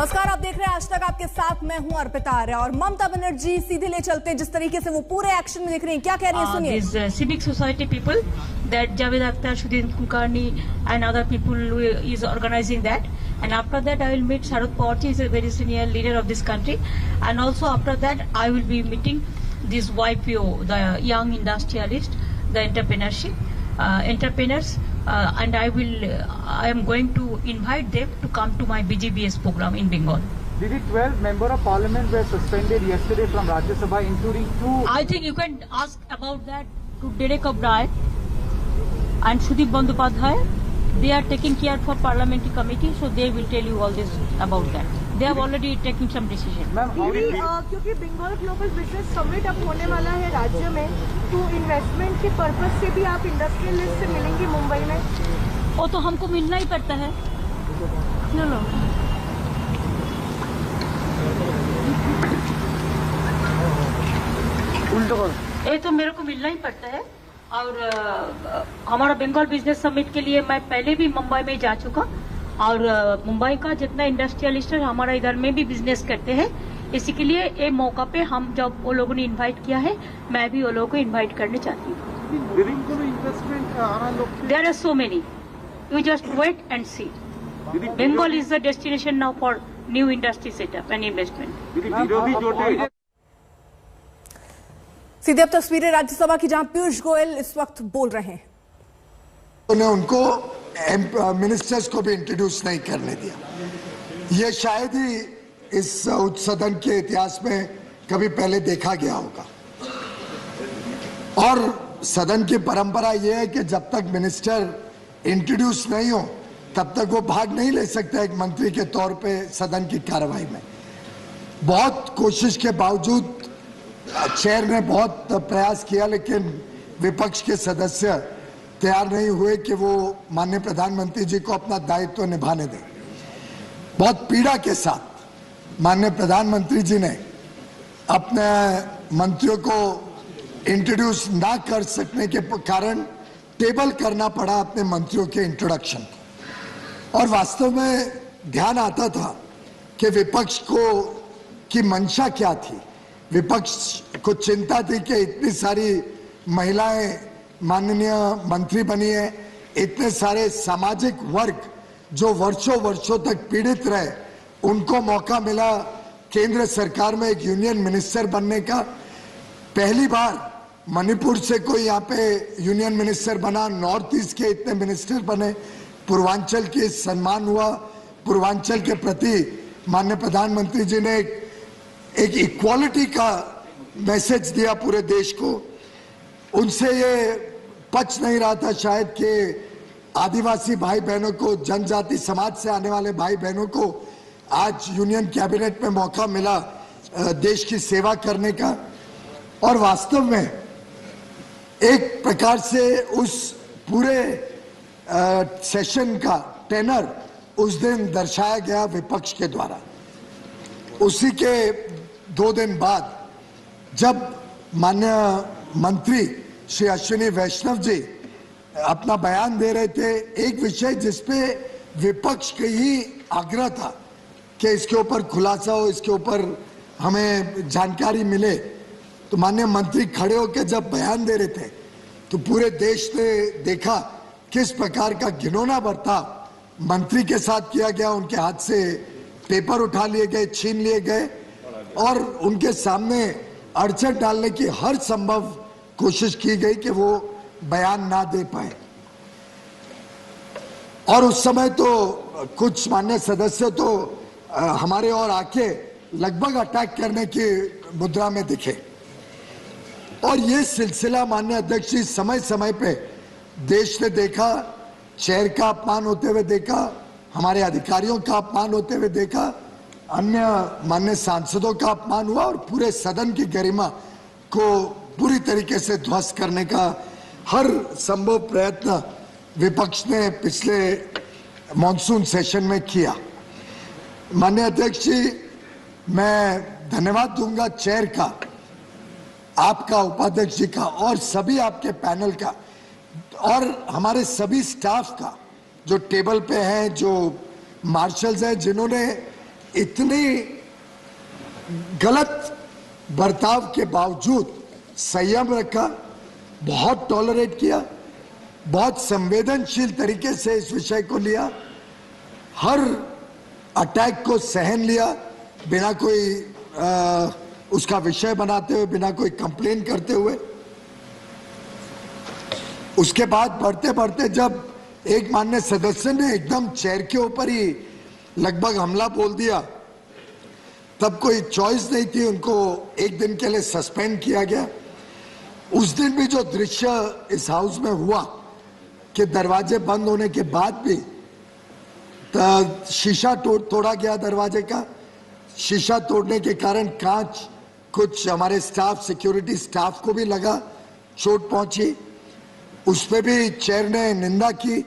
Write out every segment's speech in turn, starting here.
नमस्कार, आप देख रहे हैं आज तक। आपके साथ मैं हूं अर्पिता आर्य और ममता बनर्जी सीधे ले चलते हैं जिस तरीके से वो पूरे एक्शन में दिख रही हैं। क्या कह रही हैं सुनिए। These civic society people that Javed Akhtar, Sudhin Kulkarni and other people is organizing that, and after that I will meet Sharad Pawar, is a very senior leader of this country, and also after that I will be meeting this YPO, the young industrialist, the entrepreneurs, and I am going to invite them to come to my BGBS program in Bengal. Didi, 12 members of parliament were suspended yesterday from Rajya Sabha, including 2. I think you can ask about that to Derek O'Brien and Sudip Bandyopadhyay. They are taking care for parliamentary committee, so they will tell you all this about that. They have already taken some decision. क्योंकि Bengal global business summit अब होने वाला है राज्य में, तो investment के purpose से भी आप इंडस्ट्रियलिस्ट से मिलेंगे मुंबई में? वो तो हमको मिलना ही पड़ता है। नो ये तो मेरे को मिलना ही पड़ता है। और हमारा बंगाल बिजनेस समिट के लिए मैं पहले भी मुंबई में जा चुका, और मुंबई का जितना इंडस्ट्रियलिस्ट है हमारा इधर में भी बिजनेस करते हैं। इसी के लिए ये मौका पे हम जब वो लोगों ने इनवाइट किया है, मैं भी वो लोगों को इनवाइट करने चाहती हूँ। There are so many, you just wait and see. Bengal is the destination now for new industry setup and investment. सीधे अब तस्वीरें राज्यसभा की, जहां पीयूष गोयल इस वक्त बोल रहे हैं। उनको मिनिस्टर्स को भी इंट्रोड्यूस नहीं करने दिया। ये शायद ही इस सदन के इतिहास में कभी पहले देखा गया होगा। और सदन की परंपरा यह है कि जब तक मिनिस्टर इंट्रोड्यूस नहीं हो तब तक वो भाग नहीं ले सकता एक मंत्री के तौर पे सदन की कार्रवाई में। बहुत कोशिश के बावजूद चेयर ने बहुत प्रयास किया, लेकिन विपक्ष के सदस्य तैयार नहीं हुए कि वो माननीय प्रधानमंत्री जी को अपना दायित्व निभाने दें। बहुत पीड़ा के साथ माननीय प्रधानमंत्री जी ने अपने मंत्रियों को इंट्रोड्यूस ना कर सकने के कारण टेबल करना पड़ा अपने मंत्रियों के इंट्रोडक्शन को। और वास्तव में ध्यान आता था कि विपक्ष की मंशा क्या थी। विपक्ष को चिंता थी कि इतनी सारी महिलाएं माननीय मंत्री बनी है, इतने सारे सामाजिक वर्ग जो वर्षों वर्षों तक पीड़ित रहे, उनको मौका मिला केंद्र सरकार में एक यूनियन मिनिस्टर बनने का। पहली बार मणिपुर से कोई यहाँ पे यूनियन मिनिस्टर बना, नॉर्थ ईस्ट के इतने मिनिस्टर बने, पूर्वांचल के सम्मान हुआ। पूर्वांचल के प्रति माननीय प्रधानमंत्री जी ने एक इक्वालिटी का मैसेज दिया पूरे देश को। उनसे ये पच नहीं रहा था शायद कि आदिवासी भाई बहनों को, जनजाति समाज से आने वाले भाई बहनों को आज यूनियन कैबिनेट में मौका मिला देश की सेवा करने का। और वास्तव में एक प्रकार से उस पूरे सेशन का टेनर उस दिन दर्शाया गया विपक्ष के द्वारा। उसी के 2 दिन बाद जब माननीय मंत्री श्री अश्विनी वैष्णव जी अपना बयान दे रहे थे, एक विषय जिसपे विपक्ष का ही आग्रह था कि इसके ऊपर खुलासा हो, इसके ऊपर हमें जानकारी मिले, तो माननीय मंत्री खड़े होकर जब बयान दे रहे थे तो पूरे देश ने देखा किस प्रकार का घिनौना बर्ताव मंत्री के साथ किया गया। उनके हाथ से पेपर उठा लिए गए, छीन लिए गए और उनके सामने अड़चन डालने की हर संभव कोशिश की गई कि वो बयान ना दे पाए। और उस समय तो कुछ माननीय सदस्य तो हमारे और आके लगभग अटैक करने की मुद्रा में दिखे। और ये सिलसिला माननीय अध्यक्ष जी समय समय पे देश ने देखा, चेयर का अपमान होते हुए देखा, हमारे अधिकारियों का अपमान होते हुए देखा, अन्य माननीय सांसदों का अपमान हुआ और पूरे सदन की गरिमा को पूरी तरीके से ध्वस्त करने का हर संभव प्रयत्न विपक्ष ने पिछले मॉनसून सेशन में किया। माननीय अध्यक्ष जी, मैं धन्यवाद दूंगा चेयर का, आपका, उपाध्यक्ष जी का और सभी आपके पैनल का और हमारे सभी स्टाफ का जो टेबल पे हैं, जो मार्शल्स हैं, जिन्होंने इतनी गलत बर्ताव के बावजूद संयम रखा, बहुत टॉलरेट किया, बहुत संवेदनशील तरीके से इस विषय को लिया, हर अटैक को सहन लिया बिना कोई उसका विषय बनाते हुए, बिना कोई कंप्लेन करते हुए। उसके बाद बढ़ते बढ़ते जब एक माननीय सदस्य ने एकदम चेयर के ऊपर ही लगभग हमला बोल दिया, तब कोई चॉइस नहीं थी, उनको एक दिन के लिए सस्पेंड किया गया। उस दिन भी जो दृश्य इस हाउस में हुआ कि दरवाजे बंद होने के बाद भी शीशा तोड़ा गया, दरवाजे का शीशा तोड़ने के कारण कांच कुछ हमारे स्टाफ, सिक्योरिटी स्टाफ को भी लगा, चोट पहुंची। उस पे भी चेयर ने निंदा की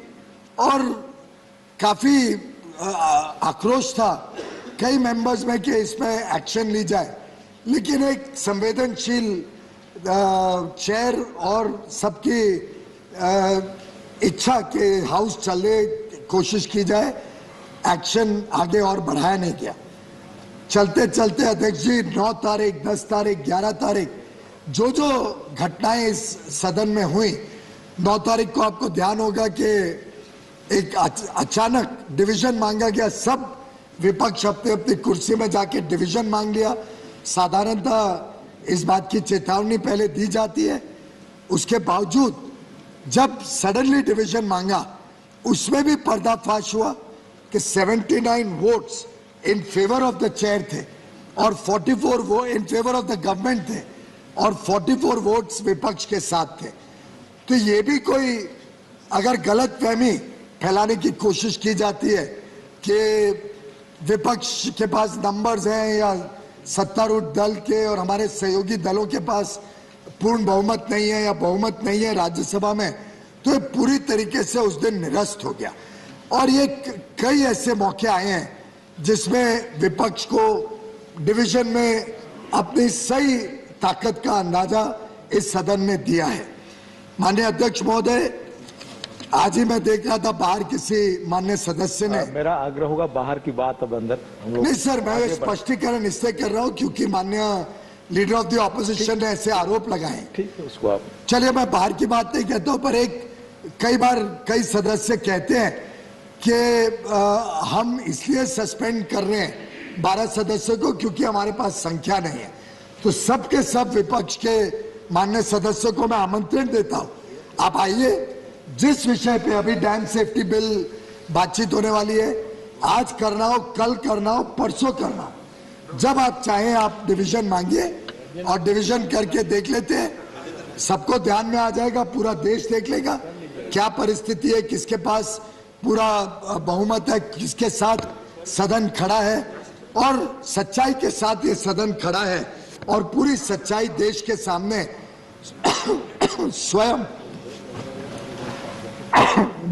और काफी आक्रोश था कई मेंबर्स में कि इसमें एक्शन ली जाए, लेकिन एक संवेदनशील चेयर और सबकी इच्छा के हाउस चले, कोशिश की जाए, एक्शन आगे और बढ़ाया नहीं गया। चलते चलते अध्यक्ष जी 9 तारीख, 10 तारीख, 11 तारीख जो जो घटनाएं इस सदन में हुई, 9 तारीख को आपको ध्यान होगा कि एक अचानक डिवीजन मांगा गया, सब विपक्ष अपनी अपनी कुर्सी में जाके डिवीजन मांग लिया। साधारणतः इस बात की चेतावनी पहले दी जाती है, उसके बावजूद जब सडनली डिवीजन मांगा उसमें भी पर्दाफाश हुआ कि 79 votes in favour of the chair थे और 44 वो in favour of the government थे और 44 वोट्स विपक्ष के साथ थे। तो ये भी कोई अगर गलत फहमी फैलाने की कोशिश की जाती है कि विपक्ष के पास नंबर्स हैं या सत्तारूढ़ दल के और हमारे सहयोगी दलों के पास पूर्ण बहुमत नहीं है या बहुमत नहीं है राज्यसभा में, तो ये पूरी तरीके से उस दिन निरस्त हो गया। और ये कई ऐसे मौके आए हैं जिसमें विपक्ष को डिवीजन में अपनी सही ताकत का अंदाजा इस सदन में दिया है। माननीय अध्यक्ष महोदय, आज ही मैं देख रहा था बाहर किसी माननीय सदस्य ने, मेरा आग्रह होगा बाहर की बात अब अंदर हम लोग नहीं सर, मैं स्पष्टीकरण इससे कर रहा हूं क्योंकि माननीय लीडर ऑफ द ऑपोजिशन ने ऐसे आरोप लगाए। ठीक है, उसको आप चलिए, मैं बाहर की बात नहीं कहता हूं, पर कई बार कई सदस्य कहते हैं कि हम इसलिए सस्पेंड कर रहे हैं 12 सदस्यों को क्योंकि हमारे पास संख्या नहीं है। तो सबके सब विपक्ष के माननीय सदस्यों को मैं आमंत्रण देता हूं, आप आइए, जिस विषय पे अभी डैम सेफ्टी बिल बातचीत होने वाली है, आज करना हो, कल करना हो, परसों करना हो, जब आप चाहें आप डिवीजन मांगिए और डिवीजन करके देख लेते हैं, सबको ध्यान में आ जाएगा, पूरा देश देख लेगा क्या परिस्थिति है, किसके पास पूरा बहुमत है, किसके साथ सदन खड़ा है और सच्चाई के साथ ये सदन खड़ा है और पूरी सच्चाई देश के सामने स्वयं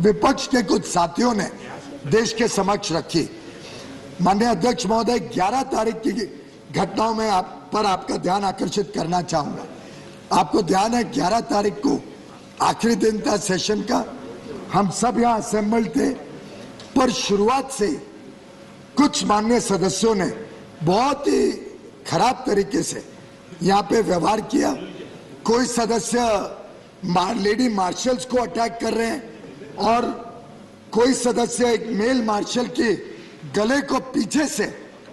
विपक्ष के कुछ साथियों ने देश के समक्ष रखी। माननीय अध्यक्ष महोदय, 11 तारीख की घटनाओं में आपका ध्यान आकर्षित करना चाहूंगा। आपको ध्यान है 11 तारीख को आखिरी दिन था सेशन का, हम सब यहां असेंबल्ड थे, पर शुरुआत से कुछ माननीय सदस्यों ने बहुत ही खराब तरीके से यहां पे व्यवहार किया। कोई सदस्य लेडी मार्शल्स को अटैक कर रहे हैं और कोई सदस्य एक मेल मार्शल के गले को पीछे से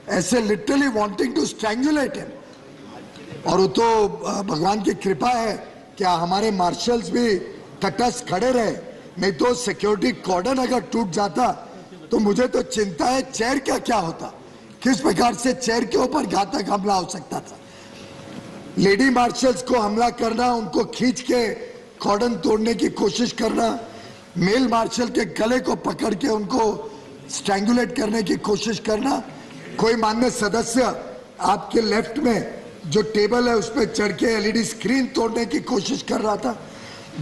ऐसे लिटरली वांटिंग टू स्ट्रैंगुलेट हिम। और वो तो भगवान की कृपा है क्या हमारे मार्शल्स भी तटस्थ खड़े रहे, नहीं तो सिक्योरिटी कॉर्डन अगर टूट जाता तो मुझे तो चिंता है चेयर का क्या होता, किस प्रकार से चेयर के ऊपर घातक हमला हो सकता था। लेडी मार्शल्स को हमला करना, उनको खींच के कॉर्डन तोड़ने की कोशिश करना, मेल मार्शल के गले को पकड़ के उनको स्ट्रैंगुलेट करने की कोशिश करना। कोई माननीय सदस्य आपके लेफ्ट में जो टेबल है उस पर चढ़ के एलईडी स्क्रीन तोड़ने की कोशिश कर रहा था।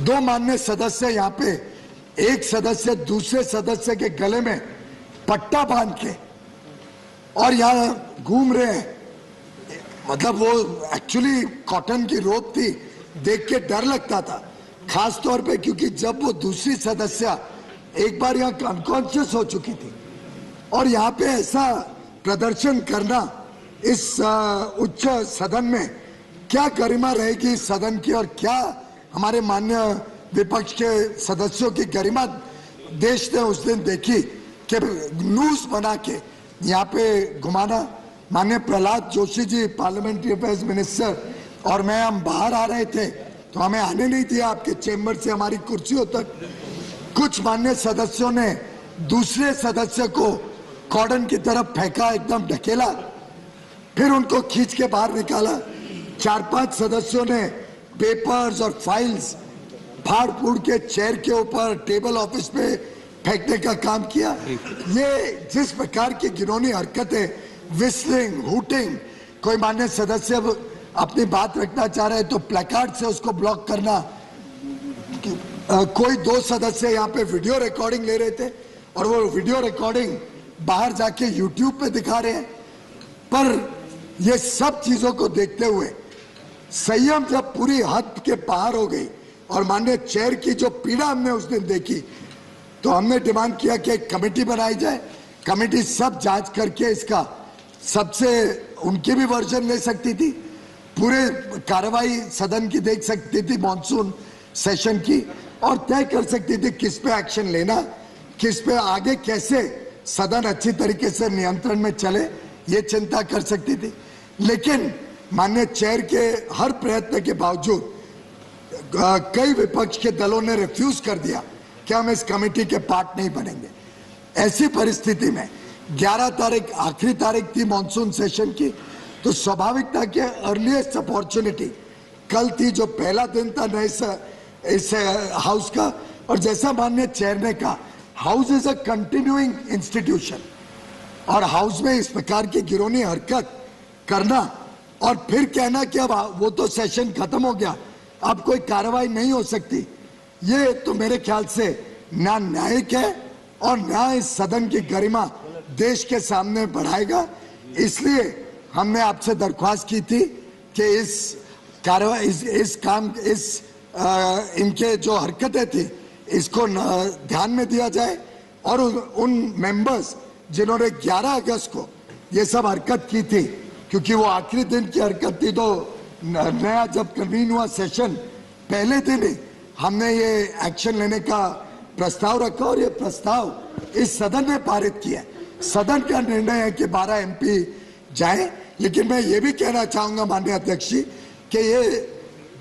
2 माननीय सदस्य यहाँ पे, एक सदस्य दूसरे सदस्य के गले में पट्टा बांध के और यहाँ घूम रहे हैं। मतलब वो एक्चुअली कॉटन की रोप थी, देख के डर लगता था, खास तौर पे क्योंकि जब वो दूसरी सदस्य एक बार यहाँ अनकॉन्शियस हो चुकी थी और यहाँ पे ऐसा प्रदर्शन करना इस उच्च सदन में, क्या गरिमा रहेगी इस सदन की और क्या हमारे माननीय विपक्ष के सदस्यों की गरिमा देश ने उस दिन देखी कि न्यूज बना के यहाँ पे घुमाना। माननीय Prahlad Joshi ji parliamentary affairs minister और मैं, हम बाहर आ रहे थे तो हमें आने नहीं दिया आपके चेंबर से हमारी कुर्सियों तक। कुछ माननीय सदस्यों ने दूसरे सदस्य को कॉर्डन की तरफ फेंका, एकदम ढकेला, फिर उनको खींच के बाहर निकाला। 4-5 सदस्यों ने पेपर्स और फाइल्स फाड़ फूड़ के चेयर के ऊपर, टेबल ऑफिस पे फेंकने का काम किया। ये जिस प्रकार की घिनौनी हरकतें, विस्लिंग, हूटिंग, कोई माननीय सदस्य अपनी बात रखना चाह रहे तो प्लेकार्ड से उसको ब्लॉक करना। कोई 2 सदस्य यहाँ पे वीडियो रिकॉर्डिंग ले रहे थे और वो वीडियो रिकॉर्डिंग बाहर जाके यूट्यूब पे दिखा रहे हैं। पर ये सब चीजों को देखते हुए संयम जब पूरी हद के पार हो गई और माननीय चेयर की जो पीड़ा हमने उस दिन देखी, तो हमने डिमांड किया कि एक कमेटी बनाई जाए। कमेटी सब जांच करके इसका सबसे, उनकी भी वर्जन ले सकती थी, पूरे कार्रवाई सदन की देख सकती थी मॉनसून सेशन की, और तय कर सकती थी किस पे एक्शन लेना, किस पे आगे कैसे सदन अच्छी तरीके से नियंत्रण में चले, ये चिंता कर सकती थी। लेकिन माननीय चेयर के हर प्रयत्न के बावजूद कई विपक्ष के दलों ने रिफ्यूज कर दिया कि हम इस कमेटी के पार्ट नहीं बनेंगे। ऐसी परिस्थिति में 11 तारीख आखिरी तारीख थी मॉनसून सेशन की, तो स्वाभाविक था कि अर्लीस्ट अपॉर्चुनिटी कल थी, जो पहला दिन था नए इस हाउस का। और जैसा माननीय चेयर ने कहा, house is a continuing institution, और हाउस में इस प्रकार की घिनौनी हरकत करना और फिर कहना कि अब वो तो सेशन खत्म हो गया, अब कोई कार्रवाई नहीं हो सकती, ये तो मेरे ख्याल से ना न्यायिक है और ना इस सदन की गरिमा देश के सामने बढ़ाएगा। इसलिए हमने आपसे दरख्वास्त की थी कि इस कार्रवाई, इनके जो हरकतें थी इसको ध्यान में दिया जाए, और उन मेंबर्स जिन्होंने 11 अगस्त को ये सब हरकत की थी, क्योंकि वो आखिरी दिन की हरकत थी, तो नया जब कन्वीन हुआ सेशन पहले दिन ही हमने ये एक्शन लेने का प्रस्ताव रखा, और ये प्रस्ताव इस सदन ने पारित किया। सदन का निर्णय है कि 12 MP जाए, लेकिन मैं ये भी कहना चाहूंगा माननीय अध्यक्ष जी कि ये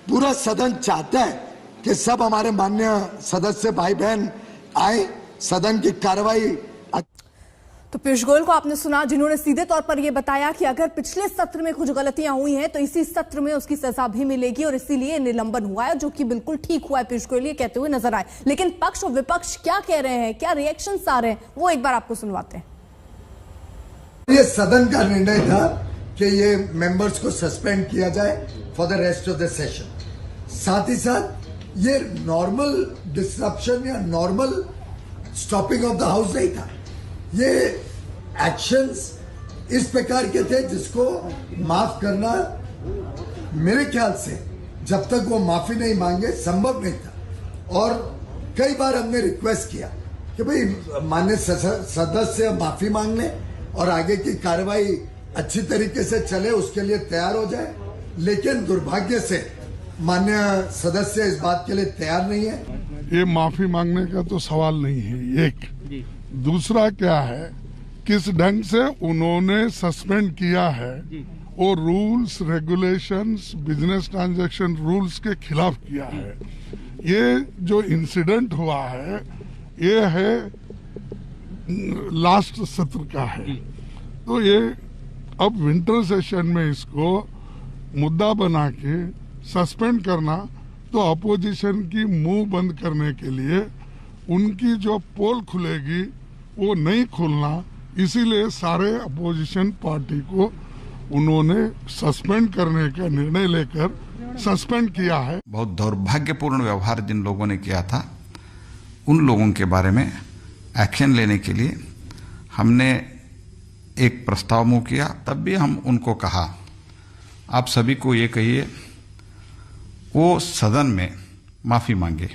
पूरा सदन चाहता है कि सब हमारे माननीय सदस्य भाई बहन आए, सदन की कार्रवाई। तो पीयूष गोयल को आपने सुना, जिन्होंने सीधे तौर पर यह बताया कि अगर पिछले सत्र में कुछ गलतियां हुई हैं तो इसी सत्र में उसकी सजा भी मिलेगी, और इसीलिए निलंबन हुआ है, जो कि बिल्कुल ठीक हुआ है, पीयूष गोयल ये कहते हुए नजर आए। लेकिन पक्ष और विपक्ष क्या कह रहे हैं, क्या रिएक्शंस आ रहे हैं, वो एक बार आपको सुनवाते हैं। ये सदन का निर्णय था कि ये मेंबर्स को सस्पेंड किया जाए for the rest of the session. साथ ही साथ ये नॉर्मल डिसरप्शन या normal stopping of the house नहीं था, ये एक्शंस इस प्रकार के थे जिसको माफ करना मेरे ख्याल से जब तक वो माफी नहीं मांगे संभव नहीं था। और कई बार हमने रिक्वेस्ट किया कि भाई माननीय सदस्य माफी मांग लें और आगे की कार्रवाई अच्छी तरीके से चले, उसके लिए तैयार हो जाए, लेकिन दुर्भाग्य से माननीय सदस्य इस बात के लिए तैयार नहीं है। ये माफी मांगने का तो सवाल नहीं है, एक। दूसरा क्या है, किस ढंग से उन्होंने सस्पेंड किया है, वो rules regulations business transaction rules के खिलाफ किया है। ये जो इंसिडेंट हुआ है ये है लास्ट सत्र का है, तो ये अब विंटर सेशन में इसको मुद्दा बना के सस्पेंड करना, तो अपोजिशन की मुंह बंद करने के लिए उनकी जो पोल खुलेगी वो नहीं खुलना, इसीलिए सारे अपोजिशन पार्टी को उन्होंने सस्पेंड करने का निर्णय लेकर सस्पेंड किया है। बहुत दुर्भाग्यपूर्ण व्यवहार जिन लोगों ने किया था, उन लोगों के बारे में एक्शन लेने के लिए हमने एक प्रस्ताव मुंह किया। तब भी हम उनको कहा, आप सभी को ये कहिए वो सदन में माफी मांगे,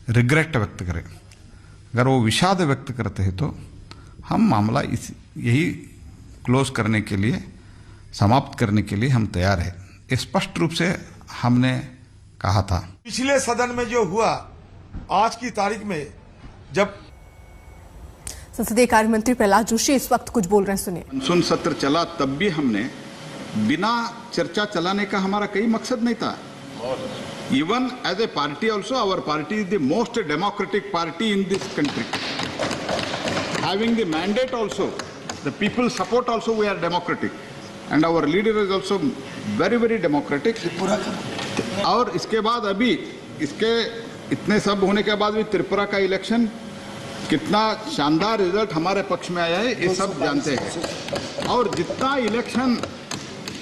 रिग्रेट व्यक्त करें। अगर वो विषाद व्यक्त करते हैं तो हम मामला यही क्लोज करने के लिए, समाप्त करने के लिए हम तैयार है। स्पष्ट रूप से हमने कहा था। पिछले सदन में जो हुआ, आज की तारीख में जब संसदीय कार्य मंत्री प्रहलाद जोशी इस वक्त कुछ बोल रहे हैं, सुनिए। मानसून सत्र चला तब भी हमने बिना चर्चा चलाने का हमारा कोई मकसद नहीं था। Even as a party also our party is the most democratic party in this country, having the mandate also, the people support also, we are democratic and our leader is also very very democratic. और इसके बाद अभी इसके इतने सब होने के बाद भी त्रिपुरा का इलेक्शन कितना शानदार रिजल्ट हमारे पक्ष में आया है, ये सब जानते हैं। और जितना इलेक्शन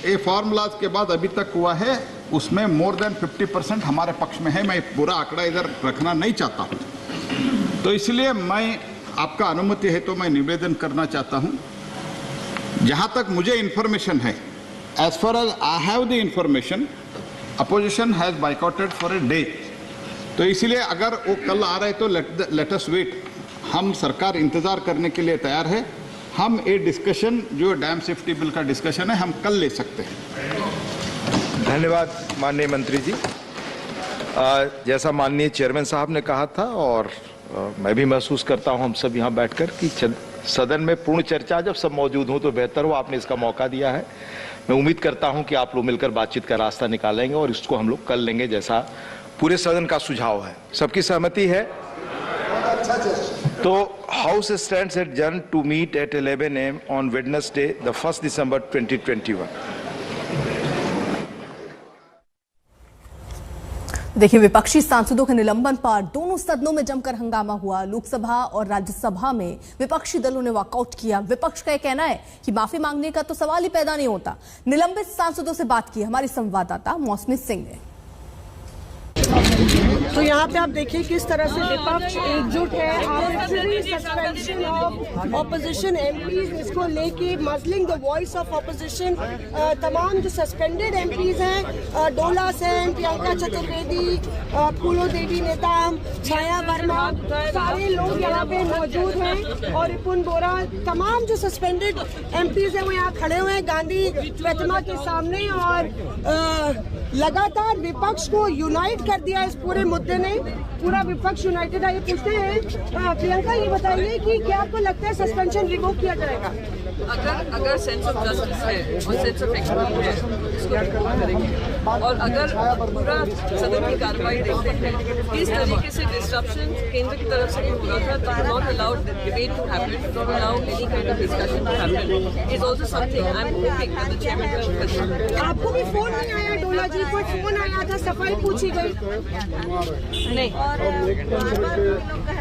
ये फॉर्मूलाज के बाद अभी तक हुआ है, उसमें मोर देन 50% हमारे पक्ष में है। मैं पूरा आंकड़ा इधर रखना नहीं चाहता हूं, तो इसलिए मैं आपका अनुमति है तो मैं निवेदन करना चाहता हूं। जहां तक मुझे इंफॉर्मेशन है, as far as I have the information, opposition has boycotted for a day. तो इसलिए अगर वो कल आ रहे तो लेट अस वेट। हम सरकार इंतजार करने के लिए तैयार है। हम ये डिस्कशन जो डैम सेफ्टी बिल का डिस्कशन है, हम कल ले सकते हैं। धन्यवाद माननीय मंत्री जी। जैसा माननीय चेयरमैन साहब ने कहा था, और मैं भी महसूस करता हूं हम सब यहां बैठकर कि सदन में पूर्ण चर्चा जब सब मौजूद हों तो बेहतर हो। आपने इसका मौका दिया है। मैं उम्मीद करता हूं कि आप लोग मिलकर बातचीत का रास्ता निकालेंगे और इसको हम लोग कल लेंगे, जैसा पूरे सदन का सुझाव है। सबकी सहमति है? तो house stands adjourn to meet at 11 AM on Wednesday the 1 December 2021। देखिए, विपक्षी सांसदों के निलंबन पर दोनों सदनों में जमकर हंगामा हुआ। लोकसभा और राज्यसभा में विपक्षी दलों ने वॉकआउट किया। विपक्ष का यह कहना है कि माफी मांगने का तो सवाल ही पैदा नहीं होता। निलंबित सांसदों से बात की हमारी संवाददाता मौसमी सिंह ने। तो यहाँ पे आप देखिए किस तरह से विपक्ष एकजुट है। Arbitrary suspension of opposition MPs, इसको लेके मसलिंग द वॉइस ऑफ ऑपोजिशन। तमाम जो सस्पेंडेड एमपीज हैं, डोला सेन, प्रियंका चतुर्वेदी, फूलो देवी नेताम, छाया वर्मा, सारे लोग यहाँ पे मौजूद हैं। और रिपुन बोरा, तमाम जो सस्पेंडेड एमपीज हैं वो यहाँ खड़े हुए हैं गांधी प्रतिमा के सामने। और लगातार विपक्ष को यूनाइट कर दिया इस पूरे मुद्दे ने। पूरा विपक्ष यूनाइटेड है। ये पूछते हैं प्रियंका, ये बताइए कि क्या आपको लगता है सस्पेंशन रिवोक किया जाएगा? अगर सेंस ऑफ जस्टिस है और सेंस ऑफ एक्चुअलिटी है, इसको रिवोक करेंगे। और अगर पूरा सदन की कार्रवाई देखते हैं, किस तरीके से डिस्ट्रप्शन केंद्र की तरफ से हो रहा था, तो not allowed debate to happen, not allowed any kind of discussion to happen is also something I am hoping that the chairman. आपको भी फोन नहीं आया डोला जी? कोई फोन आया था, सफाई पूछी गई? नहीं।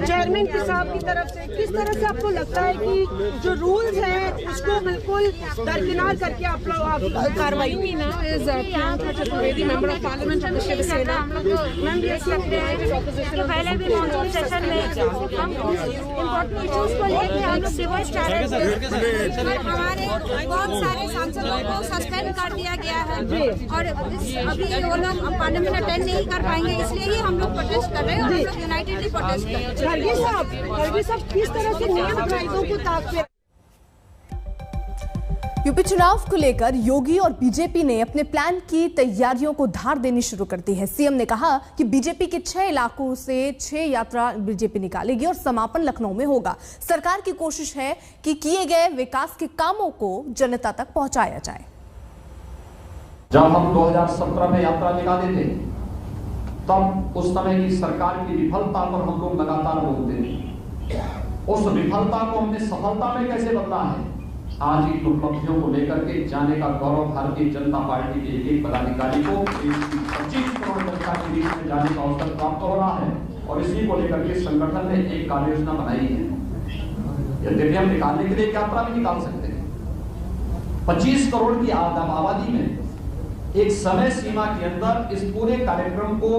चेयरमैन के साहब की तरफ से किस तरह से आपको लगता है कि जो रूल्स हैं उसको बिल्कुल दरकिनार करके आप लोग कार्रवाई? Chaturvedi member of parliament of Shiv Sena. पहले भी मॉनसून सेशन में हम इम्पोर्टेंट इश्यूज को लेकर हम लोग डिबेट कर रहे थे। हमारे बहुत सारे सांसदों को सस्पेंड कर दिया गया है और अभी वो लोग पार्लियामेंट अटेंड नहीं कर पाएंगे, इसलिए ही हम लोग प्रोटेस्ट कर रहे हैं और हम लोग यूनाइटेडली प्रोटेस्ट कर रहे हैं। खड़गे साहब किस तरह से नियम कायदों को ताक पे? यूपी चुनाव को लेकर योगी और बीजेपी ने अपने प्लान की तैयारियों को धार देनी शुरू कर दी है। सीएम ने कहा कि बीजेपी के 6 इलाकों से 6 यात्रा बीजेपी निकालेगी और समापन लखनऊ में होगा। सरकार की कोशिश है कि किए गए विकास के कामों को जनता तक पहुंचाया जाए। जब हम 2017 में यात्रा निकाले थे, तब उस समय की सरकार की विफलता पर हम लोग लगातार बोलते थे। उस विफलता को हमने सफलता में कैसे बदला है, आज की उपलब्धियों को लेकर के जाने का गौरव भारतीय जनता पार्टी के एक पदाधिकारी को 25 करोड़ जनता के बीच में जाने का अवसर प्राप्त हो रहा है। और इसी को लेकर के संगठन ने एक कार्य योजना बनाई है। यद्यपि हम निकालने के लिए यात्रा भी निकाल सकते हैं, 25 करोड़ की आबादी में एक समय सीमा के अंदर इस पूरे कार्यक्रम को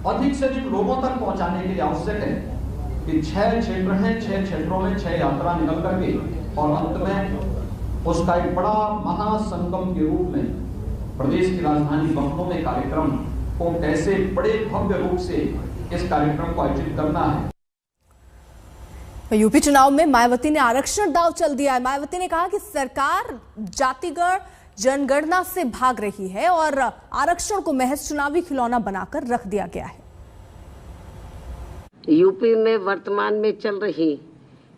अधिक से अधिक लोगों तक पहुंचाने के लिए आवश्यक है कि 6 क्षेत्र हैं, 6 क्षेत्रों में 6 यात्रा निकल करके और अंत में उसका एक बड़ा महासंगम के रूप में प्रदेश की राजधानी लखनऊ में कार्यक्रम को कैसे बड़े भव्य रूप से इस कार्यक्रम को आयोजित करना है। यूपी चुनाव में मायावती ने आरक्षण दांव चल दिया है। मायावती ने कहा कि सरकार जातिगत जनगणना से भाग रही है और आरक्षण को महज चुनावी खिलौना बनाकर रख दिया गया है। यूपी में वर्तमान में चल रही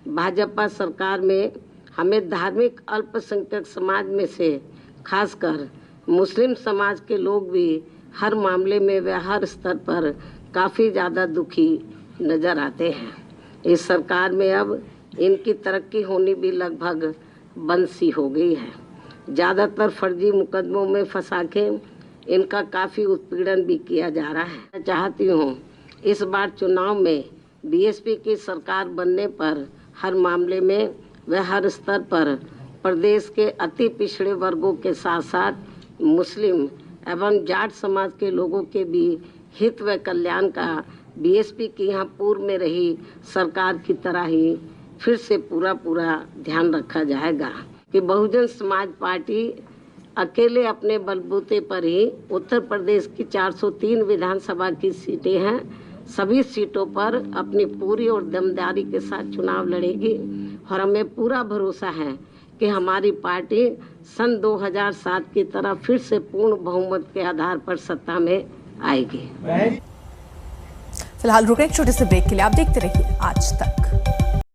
भाजपा सरकार में हमें धार्मिक अल्पसंख्यक समाज में से खासकर मुस्लिम समाज के लोग भी हर मामले में व हर स्तर पर काफ़ी ज़्यादा दुखी नज़र आते हैं। इस सरकार में अब इनकी तरक्की होनी भी लगभग बंद सी हो गई है। ज़्यादातर फर्जी मुकदमों में फंसा के इनका काफ़ी उत्पीड़न भी किया जा रहा है। मैं चाहती हूँ इस बार चुनाव में बीएसपी की सरकार बनने पर हर मामले में व हर स्तर पर प्रदेश के अति पिछड़े वर्गों के साथ साथ मुस्लिम एवं जाट समाज के लोगों के भी हित व कल्याण का बीएसपी की यहाँ पूर्व में रही सरकार की तरह ही फिर से पूरा ध्यान रखा जाएगा कि बहुजन समाज पार्टी अकेले अपने बलबूते पर ही उत्तर प्रदेश की 403 विधानसभा की सीटें हैं, सभी सीटों पर अपनी पूरी और दमदारी के साथ चुनाव लड़ेगी और हमें पूरा भरोसा है कि हमारी पार्टी सन 2007 की तरह फिर से पूर्ण बहुमत के आधार पर सत्ता में आएगी। फिलहाल रुकें एक छोटे से ब्रेक के लिए। आप देखते रहिए आज तक।